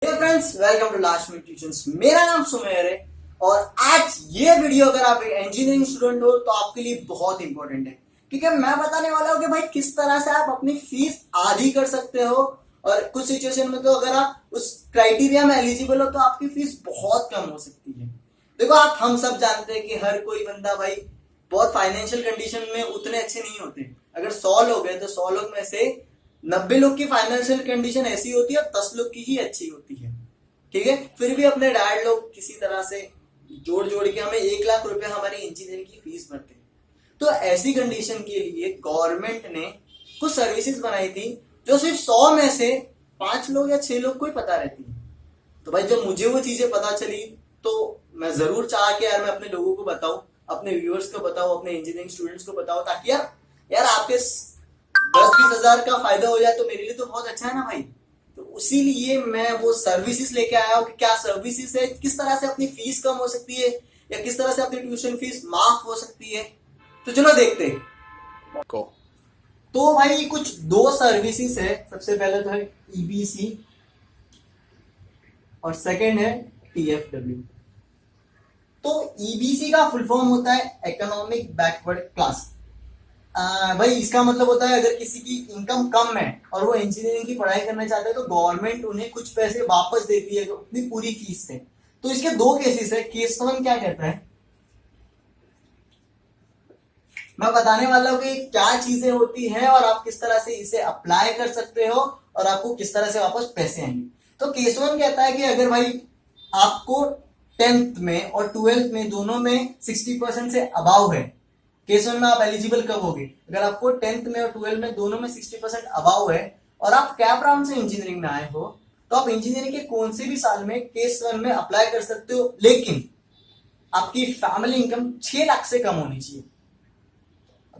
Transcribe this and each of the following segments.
Friends, welcome to last minute tuitions. मेरा नाम सुमेर है और आज ये वीडियो अगर आप एक इंजीनियरिंग स्टूडेंट हो तो आपके लिए बहुत इंपॉर्टेंट है, क्योंकि मैं बताने वाला हूँ कि भाई किस तरह से आप अपनी फीस आधी कर सकते हो। और कुछ सिचुएशन में तो अगर आप उस क्राइटेरिया में एलिजिबल हो तो आपकी फीस बहुत कम हो सकती है। देखो, आप हम सब जानते हैं कि हर कोई बंदा भाई बहुत फाइनेंशियल कंडीशन में उतने अच्छे नहीं होते। अगर 100 लोग हैं तो 100 लोग में से 90 लोग की फाइनेंशियल कंडीशन ऐसी होती है और 10 लोग की ही अच्छी होती है। ठीक है, फिर भी अपने डैड लोग किसी तरह से जोड़ जोड़ के हमें 1 लाख रुपया हमारी इंजीनियरिंग की फीस भरते हैं। तो ऐसी कंडीशन के लिए गवर्नमेंट ने कुछ सर्विसेज बनाई थी जो सिर्फ 100 में से 5 लोग या 6 लोग को ही पता रहती है। तो भाई जब मुझे वो चीजें पता चली तो मैं जरूर चाह के यार मैं अपने लोगों को बताऊं, अपने व्यूअर्स को बताऊं, अपने इंजीनियरिंग स्टूडेंट्स को बताऊं, ताकि यार यार आपके 10-20 हजार का फायदा हो जाए तो मेरे लिए तो बहुत अच्छा है ना भाई। तो इसीलिए मैं वो सर्विसेज लेके आया हूँ कि क्या सर्विसेज है, किस तरह से अपनी फीस कम हो सकती है या किस तरह से अपनी ट्यूशन फीस माफ हो सकती है। तो चलो देखते हैं को। तो भाई कुछ दो सर्विसेज है। सबसे पहले तो है ईबीसी और सेकंड है टीएफडब्ल्यू। तो ईबीसी का फुल फॉर्म होता है इकोनॉमिक बैकवर्ड क्लास। भाई इसका मतलब होता है अगर किसी की इनकम कम है और वो इंजीनियरिंग की पढ़ाई करना चाहते हैं तो गवर्नमेंट उन्हें कुछ पैसे वापस देती है अपनी पूरी फीस से। तो इसके दो केसेस है। केस वन क्या कहता है, मैं बताने वाला हूँ कि क्या चीजें होती हैं और आप किस तरह से इसे अप्लाई कर सकते हो और आपको किस तरह से वापस पैसे आएंगे। तो केस वन कहता है कि अगर भाई आपको 10th में और 12th में दोनों में 60% से अबाव है, केस वन में आप एलिजिबल कब होगे, अगर आपको 10th में और 12th में दोनों में 60% अबाव है और आप कैप राउंड से इंजीनियरिंग में आए हो तो आप इंजीनियरिंग के कौन से भी साल में केस वन में अप्लाई कर सकते हो, लेकिन आपकी फैमिली इनकम 6 लाख से कम होनी चाहिए।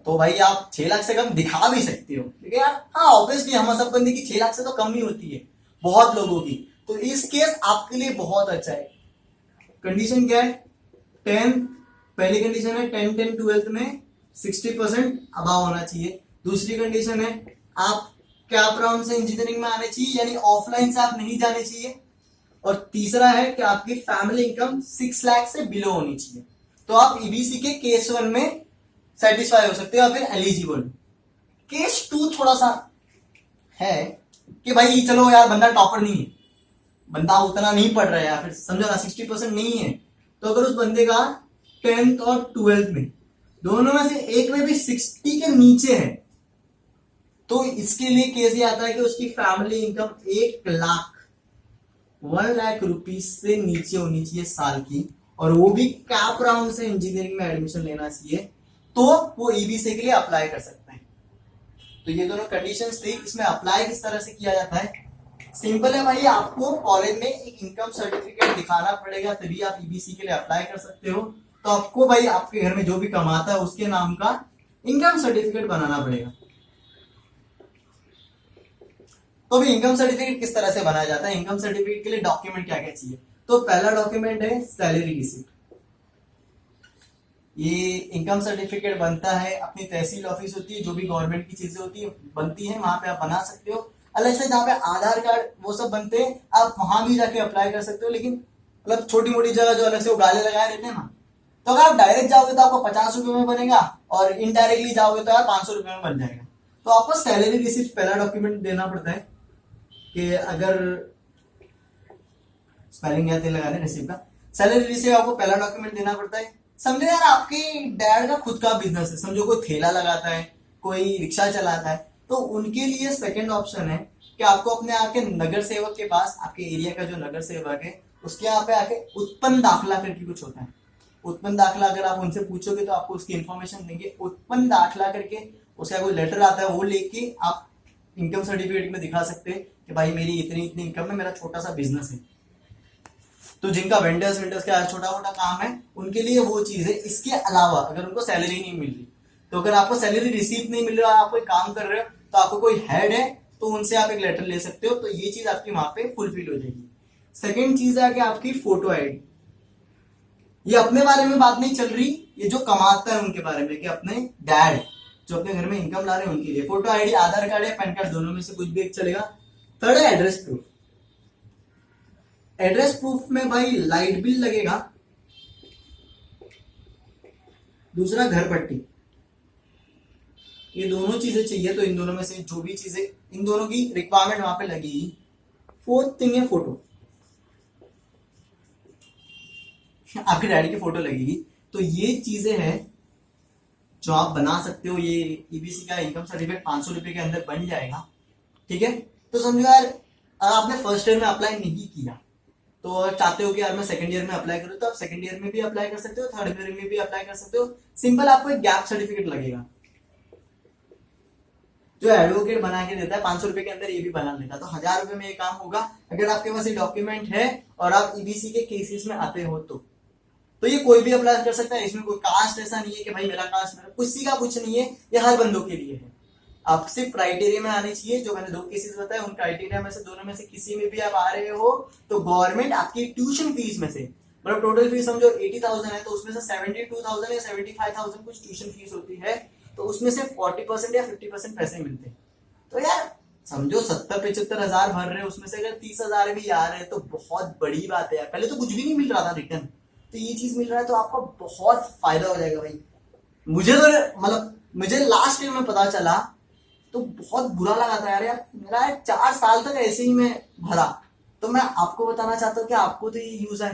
तो भाई आप 6 लाख से कम दिखा भी सकते हो, ठीक है यार। हाँ, ऑब्वियसली हम सब बंदे की 6 लाख से तो कम ही होती है बहुत लोगों की। तो इस केस आपके लिए बहुत अच्छा है। कंडीशन क्या है, 10 पहली कंडीशन है 10 10 12th में 60% अबाव होना चाहिए। दूसरी कंडीशन है आप कैप राउंड से इंजीनियरिंग में आने चाहिए, यानी ऑफलाइन से आप नहीं जाने चाहिए। और तीसरा है कि आपकी फैमिली इनकम 6 लाख से बिलो होनी चाहिए। तो आप ईबीसी के केस वन में सेटिस्फाई हो सकते हो या फिर एलिजिबल। केस टू थोड़ा सा है कि भाई चलो यार बंदा टॉपर नहीं है, बंदा उतना नहीं पढ़ रहा है या फिर समझो ना 60% नहीं है, तो अगर उस बंदे का 10th और 12th में दोनों में से एक में भी 60 के नीचे है तो इसके लिए केस ये आता है कि उसकी फैमिली इनकम 1 लाख रुपीज से नीचे होनी चाहिए साल की, और वो भी कैप राउंड से इंजीनियरिंग में एडमिशन लेना चाहिए, तो वो ईबीसी के लिए अप्लाई कर सकते हैं। तो ये दोनों कंडीशंस थी। इसमें अप्लाई किस तरह से किया जाता है, सिंपल है भाई, आपको कॉलेज में एक इनकम सर्टिफिकेट दिखाना पड़ेगा तभी आप ईबीसी के लिए अप्लाई कर सकते हो। तो आपको भाई आपके घर में जो भी कमाता है उसके नाम का इनकम सर्टिफिकेट बनाना पड़ेगा। तो अभी इनकम सर्टिफिकेट किस तरह से बनाया जाता है, इनकम सर्टिफिकेट के लिए डॉक्यूमेंट क्या क्या चाहिए। तो पहला डॉक्यूमेंट है सैलरी रिसिप्ट। ये इनकम सर्टिफिकेट बनता है अपनी तहसील ऑफिस होती है, जो भी गवर्नमेंट की चीजें होती है बनती है वहां पे आप बना सकते हो। अलग से जहाँ पे आधार कार्ड वो सब बनते हैं आप वहां भी जाके अप्लाई कर सकते हो, लेकिन मतलब छोटी मोटी जगह जो अलग से वो गाले लगाए रहते हैं ना, तो अगर आप डायरेक्ट जाओगे तो आपको 50 रुपए में बनेगा और इनडायरेक्टली जाओगे तो यार 500 रुपए में बन जाएगा। तो आपको सैलरी रिसिप्ट पहला डॉक्यूमेंट देना पड़ता है कि अगर स्पेलिंग याद नहीं लगाने रिसिप्ट का, सैलरी रिसिप्ट आपको पहला डॉक्यूमेंट देना पड़ता है। समझो यार आपके डैड का खुद का बिजनेस है, समझो कोई ठेला लगाता है, कोई रिक्शा चलाता है, तो उनके लिए सेकंड ऑप्शन है कि आपको अपने आके नगर सेवक के पास, आपके एरिया का जो नगर सेवक है उसके यहाँ पे आके उत्पन्न दाखला करके कुछ होता है। उत्पन्न दाखला अगर आप उनसे पूछोगे तो आपको उसकी इंफॉर्मेशन देंगे। उत्पन्न दाखला करके उसका कोई लेटर आता है, वो लेके आप इनकम सर्टिफिकेट में दिखा सकते हैं कि भाई मेरी इतनी इतनी इनकम है, मेरा छोटा सा बिजनेस है। तो जिनका वेंडर्स का छोटा मोटा काम है उनके लिए वो चीज है। इसके अलावा अगर उनको सैलरी नहीं मिल रही, तो अगर आपको सैलरी रिसीव नहीं मिल रहा, आप कोई काम कर रहे हो तो आपको कोई हेड है तो उनसे आप एक लेटर ले सकते हो, तो ये चीज आपकी वहां पे फुलफिल हो जाएगी। सेकेंड चीज है कि आपकी फोटो आईडी। ये अपने बारे में बात नहीं चल रही, ये जो कमाता है उनके बारे में, कि अपने डैड जो अपने घर में इनकम ला रहे हैं उनके लिए फोटो आईडी, आधार कार्ड या पैन कार्ड दोनों में से कुछ भी एक चलेगा। थर्ड है एड्रेस प्रूफ। एड्रेस प्रूफ में भाई लाइट बिल लगेगा, दूसरा घर पट्टी, ये दोनों चीजें चाहिए। तो इन दोनों में से जो भी चीजें, इन दोनों की रिक्वायरमेंट वहां पे लगेगी। फोर्थ थिंग है फोटो, आपके डैडी की फोटो लगेगी। तो ये चीजें हैं जो आप बना सकते हो। ये ईबीसी का इनकम सर्टिफिकेट 500 रुपए के अंदर बन जाएगा, ठीक है। तो समझो यार, अगर आपने फर्स्ट ईयर में अप्लाई नहीं किया तो चाहते हो कि यार मैं सेकंड ईयर में अप्लाई करूं, तो आप सेकंड ईयर में भी अप्लाई कर सकते हो, थर्ड ईयर में भी अप्लाई कर सकते हो। सिंपल आपको एक गैप सर्टिफिकेट लगेगा जो एडवोकेट बना के देता है, 500 रुपए के अंदर ये भी बना लेता है। तो 1000 रुपए में ये काम होगा अगर आपके पास ये डॉक्यूमेंट है और आप ईबीसी के केसेस में आते हो तो ये कोई भी अप्लाई कर सकता है। इसमें कोई कास्ट ऐसा नहीं है कि भाई मेरा कास्ट, मेरा किसी का कुछ नहीं है, ये हर बंदों के लिए है। आप सिर्फ क्राइटेरिया में आने चाहिए। जो मैंने 2 केसेस बताए उन क्राइटेरिया में से दोनों में से किसी में भी आप आ रहे हो तो गवर्नमेंट आपकी ट्यूशन फीस में से, मतलब टोटल फीस समझो 80,000 है तो उसमें से 72,000 या 75,000 कुछ ट्यूशन फीस होती है, तो उसमें से 40% या 50% पैसे मिलते हैं। तो यार समझो 70-75 हजार भर रहे हैं, उसमें से अगर 30,000 भी आ रहे हैं तो बहुत बड़ी बात है यार। पहले तो कुछ भी नहीं मिल रहा था रिटर्न, तो ये चीज मिल रहा है तो आपको बहुत फायदा हो जाएगा भाई। मुझे तो मतलब मुझे लास्ट ईयर में पता चला तो बहुत बुरा लगा था यार मेरा 4 साल तक ऐसे ही मैं भरा। तो मैं आपको बताना चाहता हूँ कि आपको तो ये यूज है,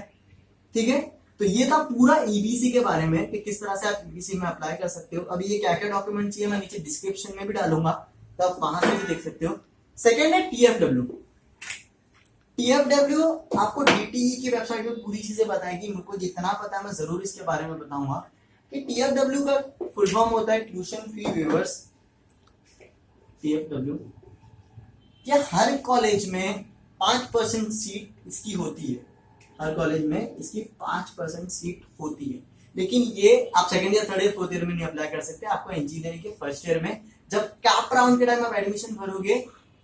ठीक है। तो ये था पूरा ईबीसी के बारे में कि किस तरह से आप ईबीसी में अप्लाई कर सकते हो। अभी ये क्या क्या डॉक्यूमेंट चाहिए मैं नीचे डिस्क्रिप्शन में भी डालूंगा, तो आप वहां से भी देख सकते हो। सेकेंड है टीएफडब्ल्यू। टीएफडब्ल्यू आपको डीटीई की वेबसाइट में पूरी चीजें बताएगी, मुझको जितना पता है मैं जरूर इसके बारे में बताऊंगा कि टीएफडब्ल्यू का फुल फॉर्म होता है ट्यूशन फी वेवर्स। टीएफडब्ल्यू ये हर कॉलेज में 5% सीट इसकी होती है, हर कॉलेज में इसकी 5% सीट होती है। लेकिन ये आप second year, third year, fourth year में नहीं अप्लाई कर सकते। आपको इंजीनियरिंग के फर्स्ट ईयर में जब कैप राउंड के टाइम आप एडमिशन भरोगे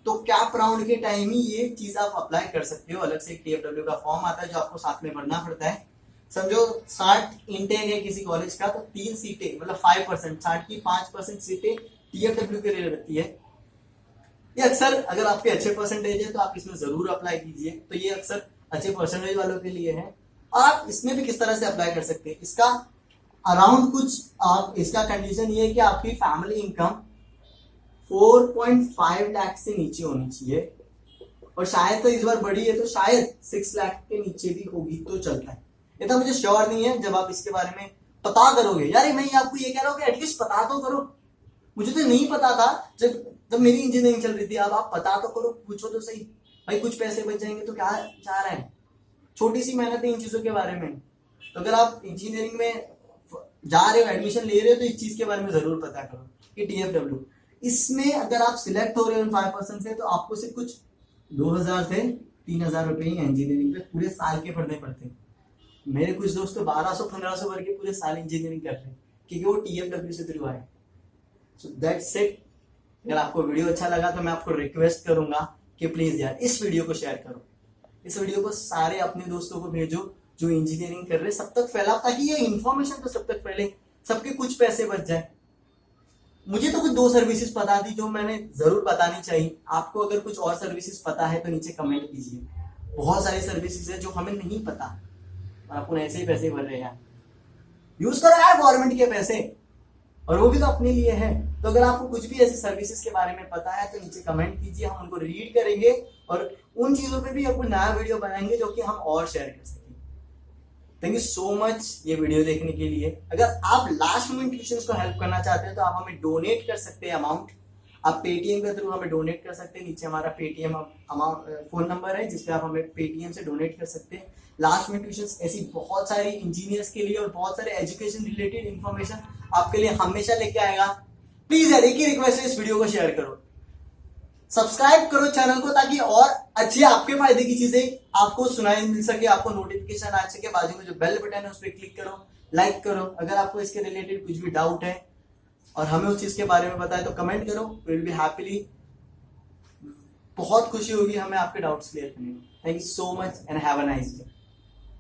तो कैप राउंड के टाइम ही ये चीज आप अप्लाई कर सकते हो। अलग से एक टीएफडब्ल्यू का फॉर्म आता है जो आपको साथ में भरना पड़ता है। समझो 60 इंटेक है किसी कॉलेज का, तो 3 सीटें मतलब 5%, 60 की 5% सीटें टीएफडब्ल्यू के लिए रहती है। ये अक्सर अगर आपके अच्छे परसेंटेज है तो आप इसमें जरूर अप्लाई कीजिए। तो ये अक्सर अच्छे परसेंटेज वालों के लिए है। और आप इसमें भी किस तरह से अप्लाई कर सकते हैं, इसका अराउंड कुछ आप, इसका कंडीशन ये है कि आपकी फैमिली इनकम 4.5 लाख से नीचे होनी चाहिए, और शायद तो इस बार बढ़ी है तो शायद 6 लाख के नीचे भी होगी तो चलता है। ये तो मुझे श्योर नहीं है, जब आप इसके बारे में पता करोगे। यार मैं आपको ये कह रहा हूँ कि एटलीस्ट पता तो करो, मुझे तो नहीं पता था जब मेरी इंजीनियरिंग चल रही थी। अब आप पता तो करो, पूछो तो सही भाई, कुछ पैसे बच जाएंगे तो क्या चाह रहे हैं, छोटी सी मेहनत है इन चीजों के बारे में। तो अगर आप इंजीनियरिंग में जा रहे हो, एडमिशन ले रहे हो, तो इस चीज के बारे में जरूर पता करो कि टीएफडब्ल्यू इसमें अगर आप सिलेक्ट हो रहे हो 5% से, तो आपको सिर्फ कुछ 2,000 से 3,000 रुपए ही इंजीनियरिंग पे पूरे साल के भरने पड़ते हैं। मेरे कुछ दोस्त तो 1200-1500 भर के पूरे साल इंजीनियरिंग कर रहे हैं क्योंकि वो टीएफडब्ल्यू से थ्रू आए। So that's it. अगर आपको वीडियो अच्छा लगा तो मैं आपको रिक्वेस्ट करूंगा कि प्लीज यार इस वीडियो को शेयर करो, इस वीडियो को सारे अपने दोस्तों को भेजो जो इंजीनियरिंग कर रहे हैं, सब तक फैलाओ ताकि ये इन्फॉर्मेशन तो सब तक फैले, सबके कुछ पैसे बच जाए। मुझे तो कुछ 2 सर्विसेज पता थी जो मैंने जरूर बतानी चाहिए। आपको अगर कुछ और सर्विसेज पता है तो नीचे कमेंट कीजिए। बहुत सारी सर्विसेज है जो हमें नहीं पता और अपन ऐसे ही पैसे भर रहे हैं। यूज करो यार गवर्नमेंट के पैसे, और वो भी तो अपने लिए है। तो अगर आपको कुछ भी ऐसी सर्विसेज के बारे में पता है तो नीचे कमेंट कीजिए, हम उनको रीड करेंगे और उन चीजों पे भी आपको नया वीडियो बनाएंगे जो कि हम और शेयर कर सकें। थैंक यू सो मच ये वीडियो देखने के लिए। अगर आप लास्ट मोमेंट ट्यूशंस को हेल्प करना चाहते हैं तो आप हमें डोनेट कर सकते हैं अमाउंट। आप पेटीएम के थ्रू हमें डोनेट कर सकते हैं। नीचे हमारा पेटीएम अमाउंट फोन नंबर है जिसपे आप हमें पेटीएम से डोनेट कर सकते हैं। लास्ट मिनट ट्यूशंस ऐसी बहुत सारी इंजीनियर्स के लिए और बहुत सारे एजुकेशन रिलेटेड इंफॉर्मेशन आपके लिए हमेशा लेके आएगा। प्लीज यार एक ही रिक्वेस्ट है, इस वीडियो को शेयर करो, सब्सक्राइब करो चैनल को ताकि और अच्छी आपके फायदे की चीजें आपको सुनाई मिल सके, आपको नोटिफिकेशन आ सके। बाजू में जो बेल बटन है उस पर क्लिक करो, लाइक करो। अगर आपको इसके रिलेटेड कुछ भी डाउट है और हमें उस चीज के बारे में बताए तो कमेंट करो, वी विल बी हैप्पीली। बहुत खुशी होगी हमें आपके डाउट्स क्लियर करने में। Thank you so much and have a nice day.